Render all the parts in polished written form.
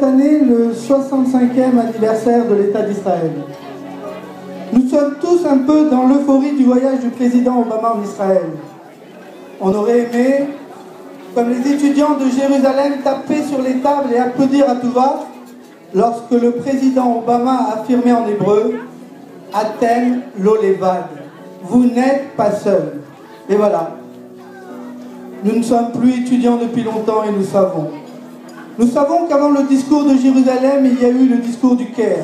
cette année le 65e anniversaire de l'État d'Israël. Nous sommes tous un peu dans l'euphorie du voyage du président Obama en Israël. On aurait aimé, comme les étudiants de Jérusalem, taper sur les tables et applaudir à tout va lorsque le président Obama a affirmé en hébreu « Atem lo levad », vous n'êtes pas seul. Et voilà. Nous ne sommes plus étudiants depuis longtemps et nous savons. Nous savons qu'avant le discours de Jérusalem, il y a eu le discours du Caire.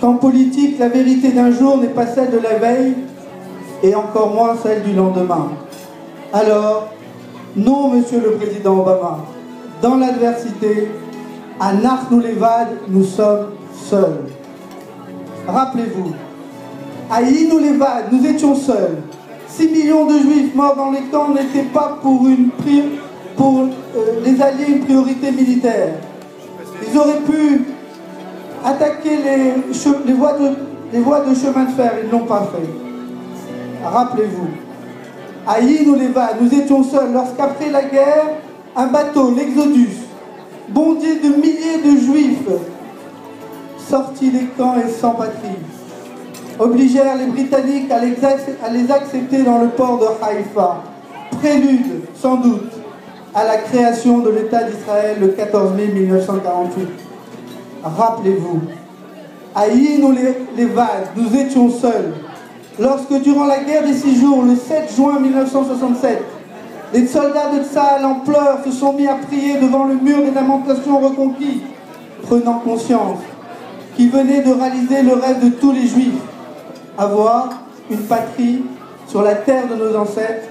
Qu'en politique, la vérité d'un jour n'est pas celle de la veille et encore moins celle du lendemain. Alors, non, Monsieur le Président Obama, dans l'adversité, à Nachnu Levad, nous sommes seuls. Rappelez-vous, à Inu Levad, nous étions seuls. 6 millions de Juifs morts dans les camps n'étaient pas pour les Alliés une priorité militaire. Ils auraient pu attaquer les voies de chemin de fer, ils ne l'ont pas fait. Rappelez-vous, à Inu Levad, nous étions seuls lorsqu'après la guerre, un bateau, l'Exodus, bondé de milliers de Juifs, sortis des camps et sans patrie, obligèrent les Britanniques à les accepter dans le port de Haïfa, prélude, sans doute, à la création de l'État d'Israël le 14 mai 1948. Rappelez-vous, à Inu Levad, nous étions seuls, lorsque durant la guerre des 6 jours, le 7 juin 1967, les soldats de Tsahal en pleurs se sont mis à prier devant le mur des lamentations reconquis, prenant conscience qu'ils venaient de réaliser le rêve de tous les Juifs, avoir une patrie sur la terre de nos ancêtres,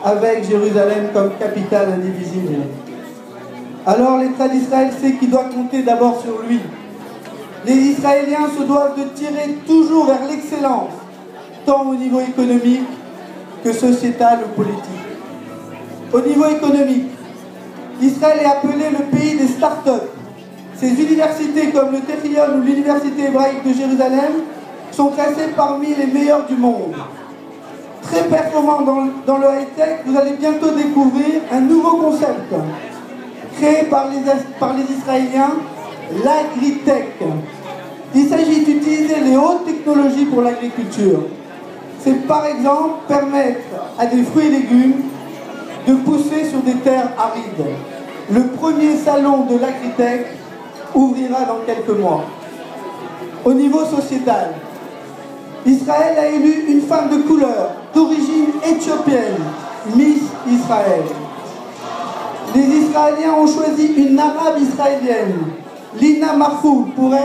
avec Jérusalem comme capitale indivisible. Alors l'État d'Israël sait qu'il doit compter d'abord sur lui. Les Israéliens se doivent de tirer toujours vers l'excellence, tant au niveau économique que sociétal ou politique. Au niveau économique, Israël est appelé le pays des start-up. Ces universités comme le Technion ou l'Université hébraïque de Jérusalem sont classées parmi les meilleures du monde. Très performant dans le high-tech, vous allez bientôt découvrir un nouveau concept créé par les Israéliens, l'agritech. Il s'agit d'utiliser les hautes technologies pour l'agriculture. C'est par exemple permettre à des fruits et légumes de pousser sur des terres arides. Le premier salon de l'agritech ouvrira dans quelques mois. Au niveau sociétal, Israël a élu une femme de couleur, d'origine éthiopienne, Miss Israël. Les Israéliens ont choisi une arabe israélienne, Lina Mahfouz, pour elle.